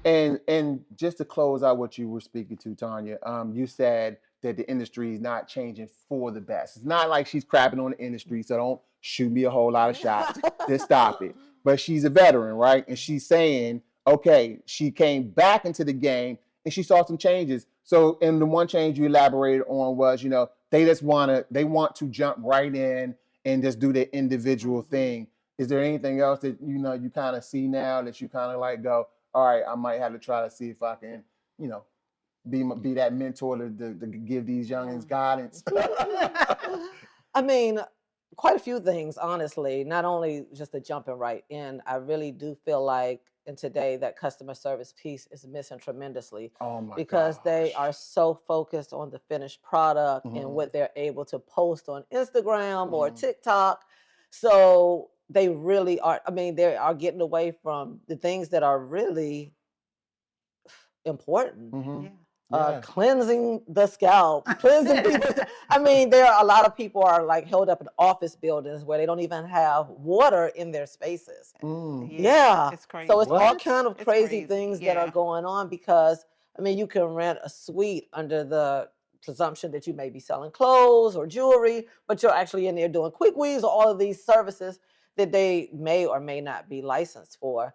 And just to close out what you were speaking to, Tanya, you said that the industry is not changing for the best. It's not like she's crapping on the industry, so don't shoot me a whole lot of shots. Just stop it. But she's a veteran, right? And she's saying, okay, she came back into the game and she saw some changes. So, and the one change you elaborated on was, they want to jump right in and just do their individual thing. Is there anything else that you kind of see now that you kind of like go, all right, I might have to try to see if I can, you know, be that mentor to give these youngins guidance. I mean, quite a few things, honestly, not only just the jumping right in. I really do feel like in today that customer service piece is missing tremendously Oh my because they gosh. are so focused on the finished product and Mhm. what they're able to post on Instagram or Mhm. TikTok. So they really are, I mean, they are getting away from the things that are really important. Mhm. Yeah. Cleansing the scalp, cleansing people. I mean, there are a lot of people are like held up in office buildings where they don't even have water in their spaces. Mm. Yeah. It's So it's all crazy. What? kind of It's crazy crazy. things that are Yeah. going on because I mean, you can rent a suite under the presumption that you may be selling clothes or jewelry, but you're actually in there doing quick weaves or all of these services that they may or may not be licensed for.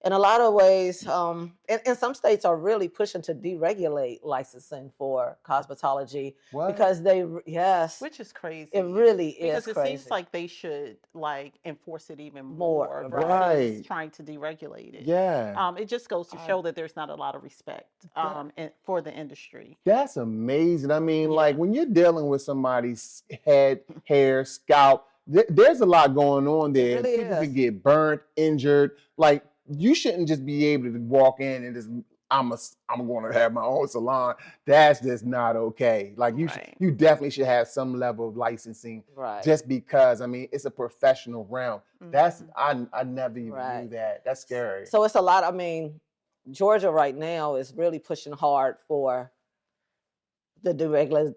In a lot of ways, and some states are really pushing to deregulate licensing for cosmetology What? because yes, Which is it crazy really is because it seems crazy. like they should like enforce it even More, more right. versus Right. trying to deregulate it. Yeah. It just goes to I show that there's not a lot of respect that for the industry. that's amazing. I mean, Yeah. like when you're dealing with somebody's head, hair, scalp, there's a lot going on It there. really People can is. get burnt, injured. Like you shouldn't just be able to walk in and just I'm going to have my own salon. That's just not okay. Like Right. you definitely should have some level of licensing Right, just because I mean it's a professional realm. That's Hmm. I never even right. knew that. That's scary. So it's a lot. I mean, Georgia right now is really pushing hard for the deregulation.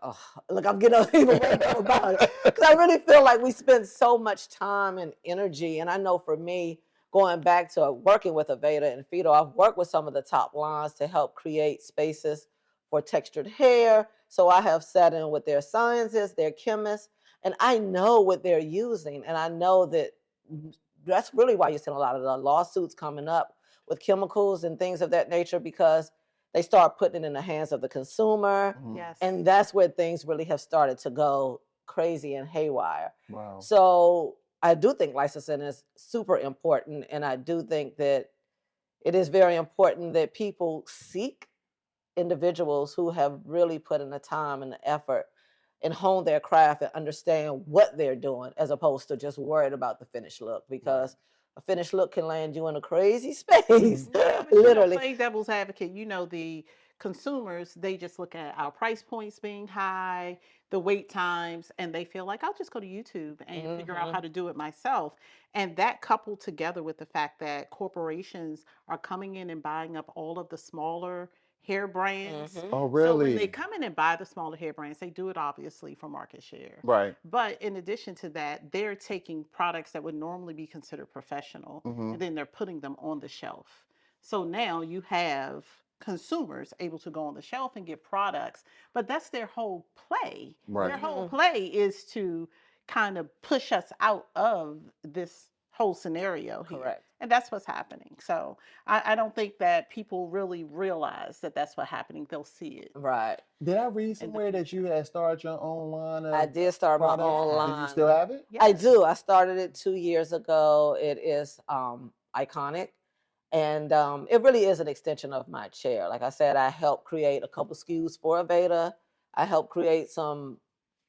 Oh, look, I'm getting even worked up about it because I really feel like we spend so much time and energy. And I know for me, going back to working with Aveda and Fido, I've worked with some of the top lines to help create spaces for textured hair. So I have sat in with their scientists, their chemists, and I know what they're using. And I know that that's really why you're seeing a lot of the lawsuits coming up with chemicals and things of that nature because they start putting it in the hands of the consumer. Mhm. Yes. And that's where things really have started to go crazy and haywire. Wow. So I do think licensing is super important. And I do think that it is very important that people seek individuals who have really put in the time and the effort and hone their craft and understand what they're doing as opposed to just worried about the finished look Right. because a finished look can land you in a crazy space Yeah, but literally. playing devil's advocate, the consumers, they just look at our price points being high, the wait times, and they feel like I'll just go to YouTube and figure out Hmm. how to do it myself. And that coupled together with the fact that corporations are coming in and buying up all of the smaller hair brands. Hmm. Oh, So when they really? come in and buy the smaller hair brands, they do it obviously for market share. Right. But in addition to that, they're taking products that would normally be considered professional Mm-hmm. and then they're putting them on the shelf. So now you have consumers able to go on the shelf and get products, but that's their whole play. Right. Their whole Hmm. play is to kind of push us out of this whole scenario here. Correct. And that's what's happening. So I don't think that people really realize that that's what's happening. They'll see it Right. Did I read in the somewhere that you future. had started your own line I of did start my products? own Do you Yes. still line. have it? I Yes. do. I started it 2 years ago. It is iconic. And it really is an extension of my chair. Like I said, I helped create a couple SKUs for Aveda. I helped create some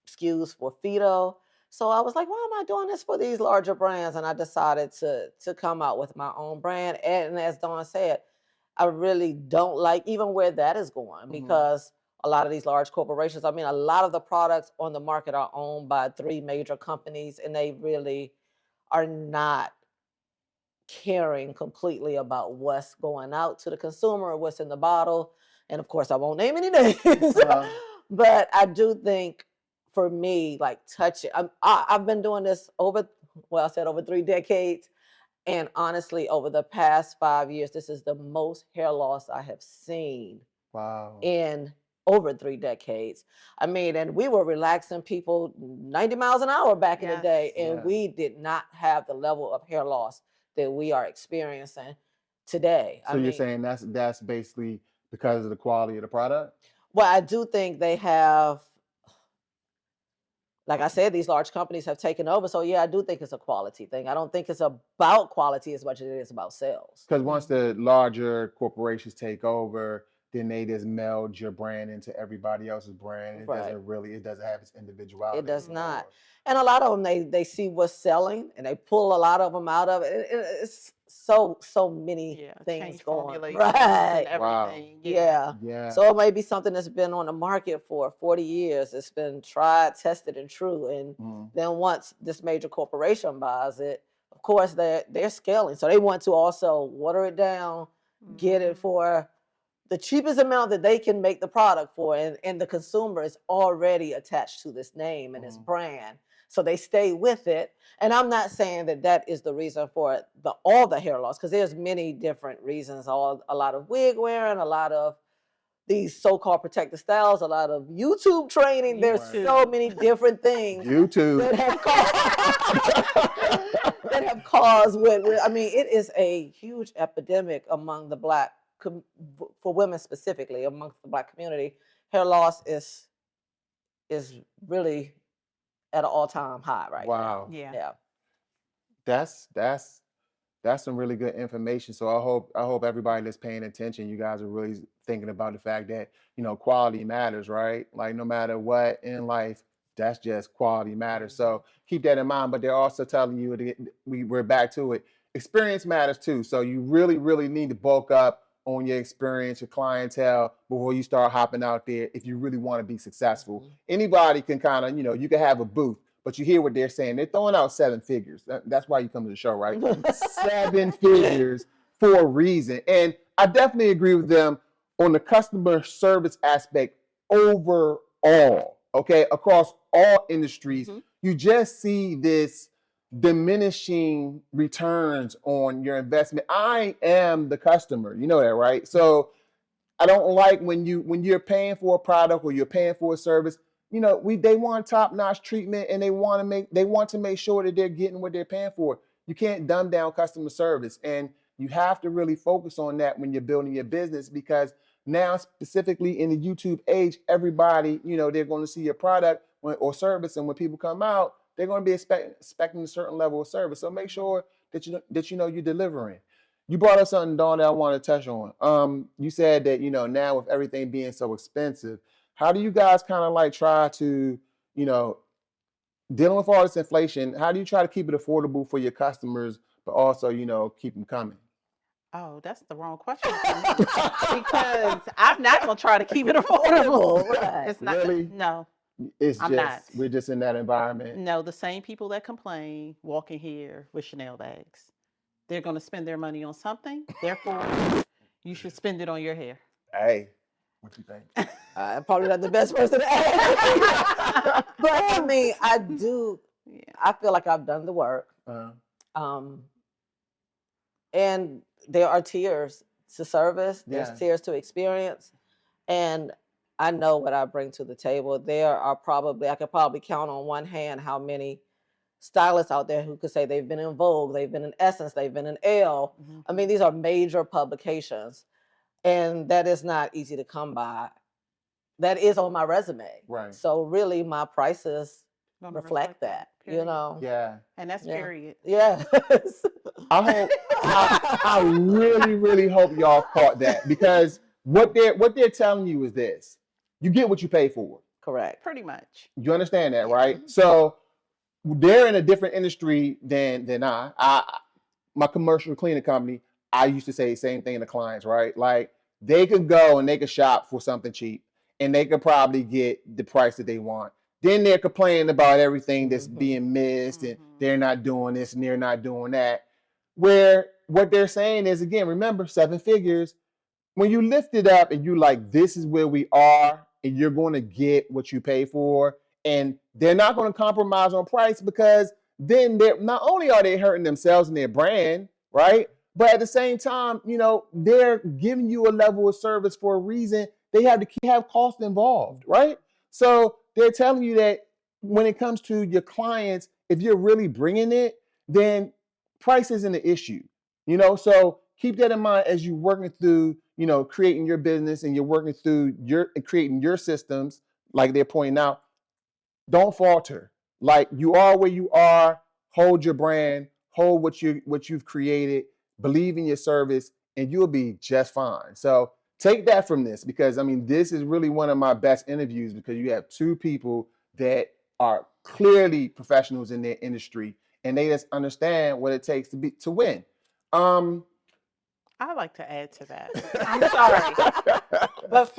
SKUs for Fido. So I was like, why am I doing this for these larger brands? And I decided to come out with my own brand. And as Dawn said, I really don't like even where that is going Mm-hmm. because a lot of these large corporations, I mean, a lot of the products on the market are owned by three major companies, and they really are not caring completely about what's going out to the consumer or what's in the bottle. And of course, I won't name any names, Uh-huh. but I do think for me, like touch it. I've been doing this over, well, I said over 3 decades. And honestly, over the past 5 years, this is the most hair loss I have seen Wow. in over 3 decades. I mean, and we were relaxing people 90 miles an hour back in the day, Yes. and Yeah. we did not have the level of hair loss that we are experiencing today. So you're saying that's basically because of the quality of the product? Well, I do think they have, like I said, these large companies have taken over. So yeah, I do think it's a quality thing. I don't think it's about quality as much as it is about sales. Because once the larger corporations take over, then they just meld your brand into everybody else's brand. It Right. doesn't have its individuality. It does not. anymore. And a lot of them, they see what's selling and they pull a lot of them out of it. It's so many Yeah, things change going. formulations Right. and Wow. everything. Yeah. Yeah. So it may be something that's been on the market for 40 years. It's been tried, tested, and true. And Mhm. then once this major corporation buys it, of course they're scaling. So they want to also water it down, get it Mhm. for the cheapest amount that they can make the product for. And the consumer is already attached to this name and this Mhm. brand. So they stay with it. And I'm not saying that is the reason for all the hair loss, because there's many different reasons. A lot of wig wearing, a lot of these so-called protective styles, a lot of YouTube training. There's YouTube. so many different things YouTube. that have caused that have caused I mean, it is a huge epidemic among the Black for women specifically, amongst the Black community. Hair loss is really at an all-time high right Wow. now. Yeah. Yeah. That's some really good information. So I hope everybody that's paying attention, you guys are really thinking about the fact that, quality matters, right? Like no matter what in life, that's just quality matters. So keep that in mind. But they're also telling you that we're back to it. Experience matters too. So you really, really need to bulk up on your experience, your clientele before you start hopping out there if you really want to be successful. Anybody can kind of, you can have a booth. But you hear what they're saying. They're throwing out 7 figures. That's why you come to the show, right? 7 figures for a reason. And I definitely agree with them on the customer service aspect overall, okay? Across all industries, you just see this diminishing returns on your investment. I am the customer. You know that, right? So I don't like when you're paying for a product or you're paying for a service. They want top-notch treatment and they want to make sure that they're getting what they're paying for. You can't dumb down customer service, and you have to really focus on that when you're building your business, because now, specifically in the YouTube age, everybody, they're going to see your product or service, and when people come out, they're going to be expecting a certain level of service. So make sure that you're delivering. You brought up something, Dawn, that I want to touch on. You said that, now with everything being so expensive, how do you guys kind of like try to, dealing with all this inflation, how do you try to keep it affordable for your customers, but also, keep them coming? Oh, that's the wrong question for me. Because I'm not gonna try to keep it affordable. Right. It's not. Really? No, I'm not. We're just in that environment. No. The same people that complain walk in here with Chanel bags. They're gonna spend their money on something. Therefore, you should spend it on your hair. Hey, what you think? I'm probably not the best person to ask. But I mean, Yeah. I feel like I've done the work. And there are tiers to service, there's Yeah. tiers to experience. And I know what I bring to the table. I could probably count on one hand how many stylists out there who could say they've been in Vogue, they've been in Essence, they've been in Elle. I mean, these are major publications, and that is not easy to come by. That is on my resume. Right. So really my prices Gonna reflect that, period. Yeah. And that's Yeah. period. Yes. I really, really hope y'all caught that, because what they're telling you is this: you get what you pay for. Correct. Pretty much. You understand that, right? So they're in a different industry than my commercial cleaning company. I used to say the same thing to clients, right? Like they could go and they could shop for something cheap, and they could probably get the price that they want. Then they're complaining about everything that's being missed, and they're not doing this and they're not doing that. Where what they're saying is, again, remember, 7 figures. When you lift it up and you like, this is where we are, and you're going to get what you pay for, and they're not going to compromise on price, because then they're not only are they hurting themselves and their brand, right? But at the same time, they're giving you a level of service for a reason. They have to have cost involved, right? So they're telling you that when it comes to your clients, if you're really bringing it, then price isn't an issue, So keep that in mind as you're working through, creating your business and you're working through creating your systems, like they're pointing out. Don't falter. Like, you are where you are. Hold your brand. Hold what you've created. Believe in your service, and you'll be just fine. So take that from this, because this is really one of my best interviews, because you have two people that are clearly professionals in their industry, and they just understand what it takes to win. I'd like to add to that. I'm sorry. But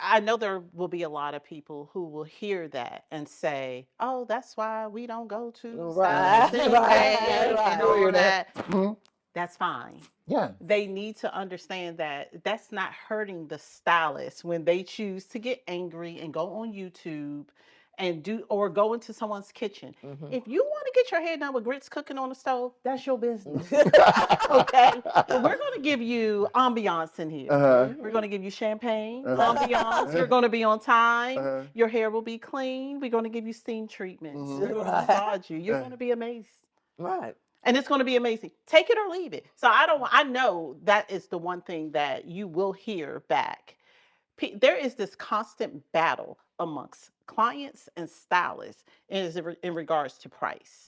I know there will be a lot of people who will hear that and say, oh, that's why we don't go to Right, and all that. Mhm. That's fine. Yeah. They need to understand that that's not hurting the stylist when they choose to get angry and go on YouTube and go into someone's kitchen. If you want to get your hair done with grits cooking on the stove, that's your business. Okay? But we're going to give you ambiance in here. We're going to give you champagne, ambiance. You're going to be on time. Your hair will be clean. We're going to give you steam treatments. We're going to massage you. You're going to be amazed. Right. And it's going to be amazing. Take it or leave it. So I know that is the one thing that you will hear back. There is this constant battle amongst clients and stylists in regards to price.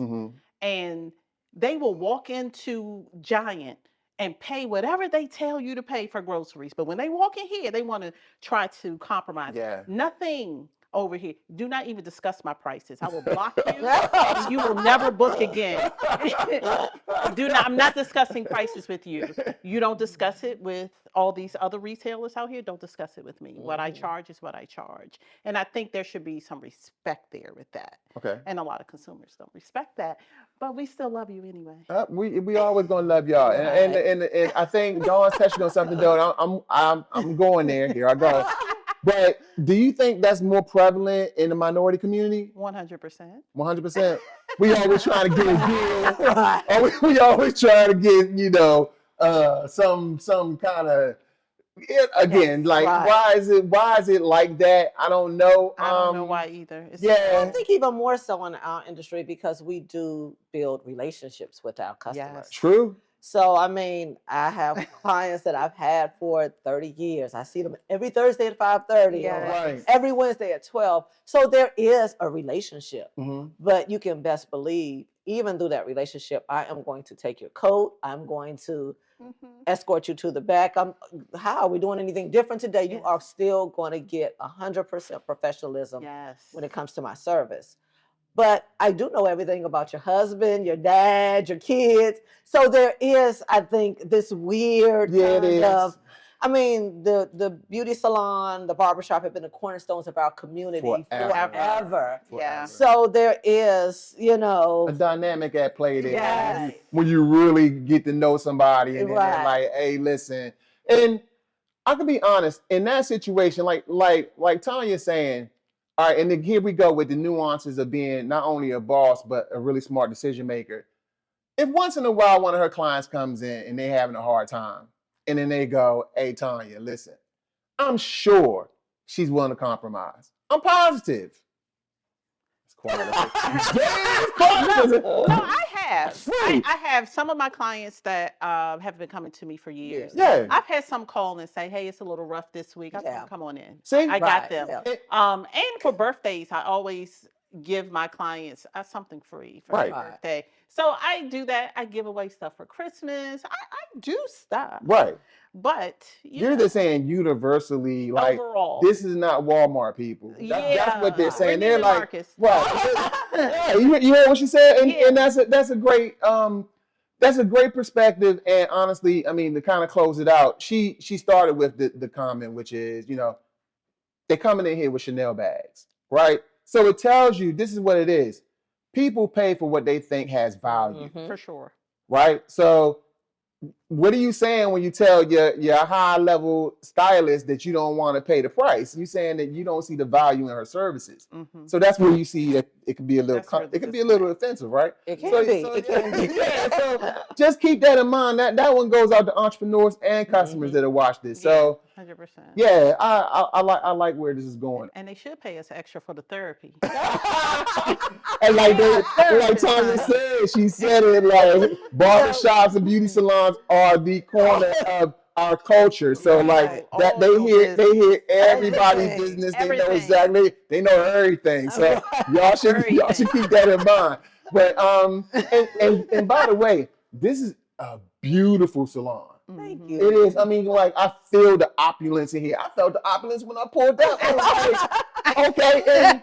And they will walk into Giant and pay whatever they tell you to pay for groceries. But when they walk in here, they want to try to compromise. Yeah. Nothing over here. Do not even discuss my prices. I will block you and you will never book again. I'm not discussing prices with you. You don't discuss it with all these other retailers out here. Don't discuss it with me. What I charge is what I charge. And I think there should be some respect there with that. Okay. And a lot of consumers don't respect that, but we still love you anyway. We always gonna love y'all, and I think Dawn's touching on something though. I'm going there. Here I go. But do you think that's more prevalent in the minority community? 100%. 100%. We always trying to get a deal. We always trying to get some kind of. Again, why is it like that? I don't know. I don't know why either. I think even more so in our industry, because we do build relationships with our customers. Yes. True. So, I have clients that I've had for 30 years. I see them every Thursday at 5:30, Yes. every Wednesday at 12. So there is a relationship, but you can best believe, even through that relationship, I am going to take your coat. I'm going to escort you to the back. How are we doing anything different today? You are still going to get 100% professionalism when it comes to my service. But I do know everything about your husband, your dad, your kids. So there is, I think, this weird kind of, the beauty salon, the barbershop have been the cornerstones of our community forever. Yeah. So there is, a dynamic at play there. When you really get to know somebody and then they're like, hey, listen. And I can be honest, in that situation, like Tanya's saying, all right, and then here we go with the nuances of being not only a boss, but a really smart decision maker. If once in a while one of her clients comes in and they're having a hard time, and then they go, hey, Tanya, listen, I'm sure she's willing to compromise. I'm positive. It's quiet. No, I have. I have some of my clients that have been coming to me for years. Yeah. I've had some call and say, hey, it's a little rough this week. I said, come on in. See? I got them. And for birthdays, I always give my clients something free for their birthday. So I do that. I give away stuff for Christmas. I do stuff. Right. But you're just saying universally, like, overall, this is not Walmart people. That's what they're saying. They're like, Marcus. Right. You heard what she said, and that's a great perspective. And honestly, to kind of close it out, she started with the comment, which is, they're coming in here with Chanel bags, right? So it tells you this is what it is. People pay for what they think has value. For sure. Right? So what are you saying when you tell your high level stylist that you don't want to pay the price? You saying that you don't see the value in her services. Mm-hmm. So that's where you see that it can be a little That's where the it can be a little disconnect. offensive, right? It can be. It yeah, can be. yeah. So just keep that in mind. That one goes out to entrepreneurs and customers that have watched this. So 100%. yeah, I like where this is going. And they should pay us extra for the therapy. And like Therapist, Tanya honey. said, she said it like barbershops and beauty salons are the corner of our culture. So like Right. that All they your hear business. everybody's Everything. business. They know Everything. exactly. They know everything. So y'all should Everything. keep that in mind. But and by the way, this is a beautiful salon. Thank Mhm. you. It is. I mean, like I feel the opulence in here. I felt the opulence when I pulled up. I was like, okay,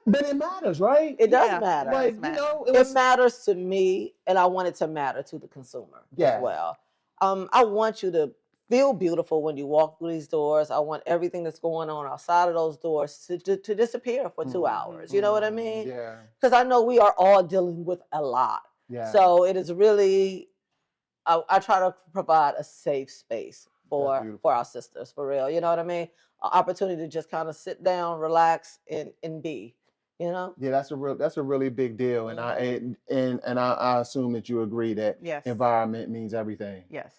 but it matters, right? It does Yeah, matter. Like, matter. you know, It matters to me, and I want it to matter to the consumer Yes. as well. I want you to feel beautiful when you walk through these doors. I want everything that's going on outside of those doors to disappear for 2 hours. You know what I mean? Yeah. Because I know we are all dealing with a lot. Yeah. So it is really, I try to provide a safe space for our sisters, for real. You know what I mean? An opportunity to just kind of sit down, relax, and be. You know? Yeah, that's a really big deal, and I assume that you agree that Yes. environment means everything. Yes.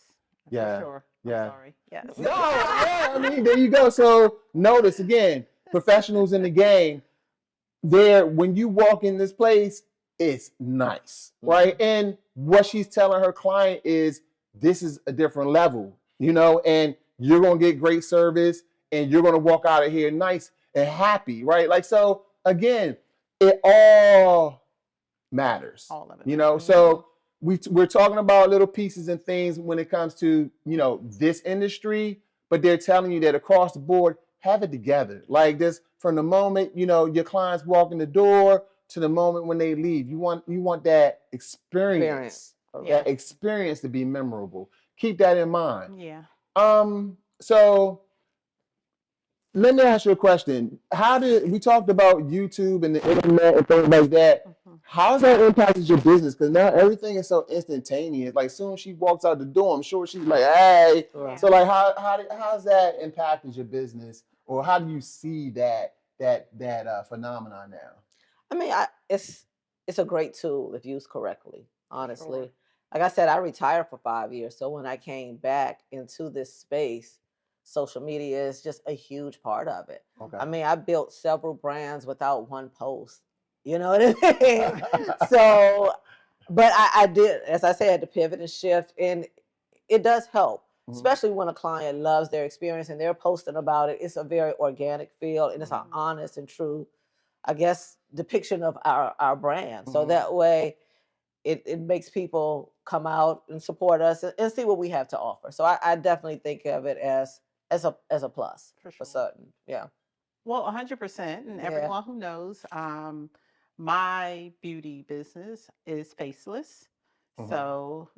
Yeah. For sure. Yeah. I'm sorry. Yes. No, yeah, I mean, there you go. So notice again, professionals in the game, there when you walk in this place, it's nice, right? And what she's telling her client is this is a different level, you know, and you're gonna get great service and you're gonna walk out of here nice and happy, right? Like so again, it all matters. All of it. You know, so we're talking about little pieces and things when it comes to, you know, this industry, but they're telling you that across the board, have it together. Like this from the moment, you know, your clients walk in the door to the moment when they leave. You want that experience. Yeah. That experience to be memorable. Keep that in mind. Yeah. So let me ask you a question. We talked about YouTube and the internet and things like that. How's that impacted your business? Because now everything is so instantaneous. Like soon as she walks out the door, I'm sure she's like, "Hey." Right. So like, how's that impacted your business, or how do you see that phenomenon now? I mean, it's a great tool if used correctly. Honestly, like I said, I retired for 5 years, so when I came back into this space, social media is just a huge part of it. Okay. I mean, I built several brands without one post. You know what I mean? So, but I did, as I said, to pivot and shift, and it does help, especially when a client loves their experience and they're posting about it. It's a very organic feel, and it's an honest and true, I guess, depiction of our brand. So that way, it makes people come out and support us and see what we have to offer. So I definitely think of it as a plus for certain. Yeah. Well, 100%. And everyone who knows, my beauty business is faceless. So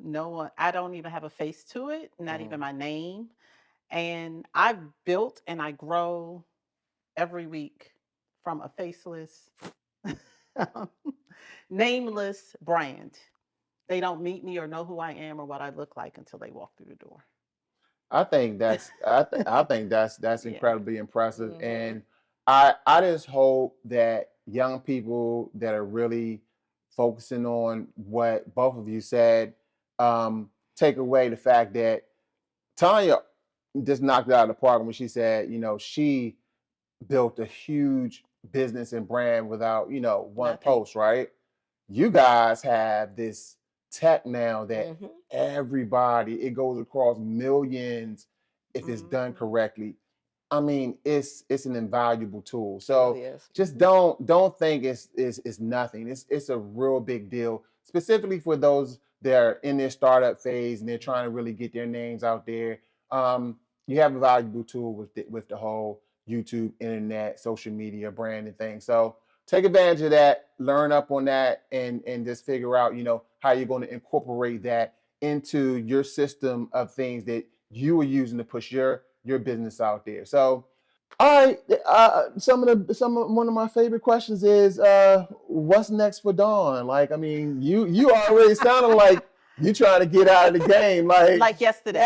I don't even have a face to it, not even my name. And I've built and I grow every week from a faceless, nameless brand. They don't meet me or know who I am or what I look like until they walk through the door. I think that's incredibly impressive, and I just hope that young people that are really focusing on what both of you said take away the fact that Tanya just knocked it out of the park when she said, you know, she built a huge business and brand without, you know, one post, right? You guys have this tech now that everybody, it goes across millions if it's done correctly. I mean, it's an invaluable tool. So just don't think it's nothing. It's a real big deal, specifically for those that are in their startup phase and they're trying to really get their names out there. You have a valuable tool with the whole YouTube, internet, social media, branding thing. So take advantage of that, learn up on that, and just figure out, you know, how you're going to incorporate that into your system of things that you are using to push your business out there. So, all right, one of my favorite questions is, what's next for Dawn? Like, I mean, you already sounded like You trying to get out of the game, Like yesterday.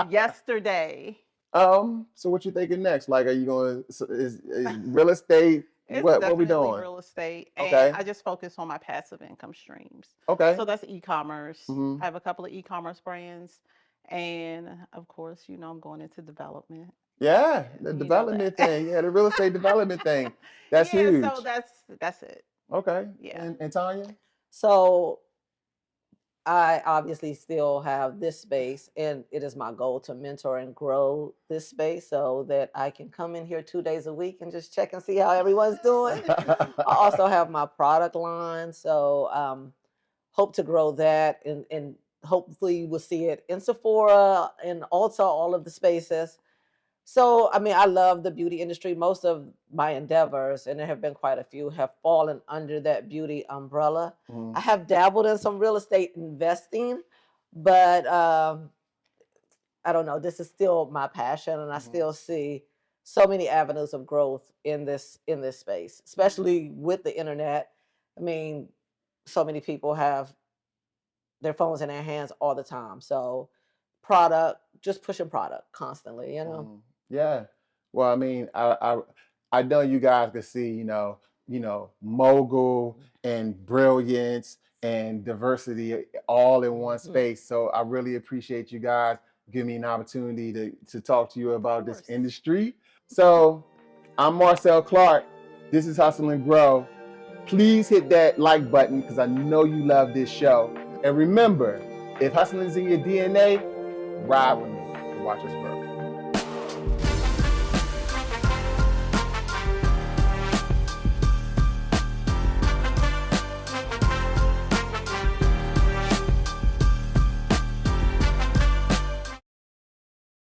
Yesterday. So what you thinking next? Like, are you going? Is real estate? It's What we definitely doing? real estate, and Okay. I just focus on my passive income streams. Okay. So that's e-commerce. Mhm. I have a couple of e-commerce brands, and of course, I'm going into development. Yeah, the You know development that. thing. Yeah, the real estate development thing. That's Yeah, huge. so that's it. Okay. Yeah. And Tanya? So I obviously still have this space, and it is my goal to mentor and grow this space so that I can come in here 2 days a week and just check and see how everyone's doing. I also have my product line, so hope to grow that, and hopefully you will see it in Sephora and Ulta, all of the spaces. So, I mean, I love the beauty industry. Most of my endeavors, and there have been quite a few, have fallen under that beauty umbrella. Mhm. I have dabbled in some real estate investing, but I don't know. This is still my passion, and I still see so many avenues of growth in this space, especially with the internet. I mean, so many people have their phones in their hands all the time. So, product, just pushing product constantly. Yeah. Well, I mean, I know you guys can see, mogul and brilliance and diversity all in one space. So I really appreciate you guys giving me an opportunity to talk to you about this industry. So I'm Marcel Clark. This is Hustle and Grow. Please hit that like button because I know you love this show. And remember, if hustling is in your DNA, ride with me and watch us grow.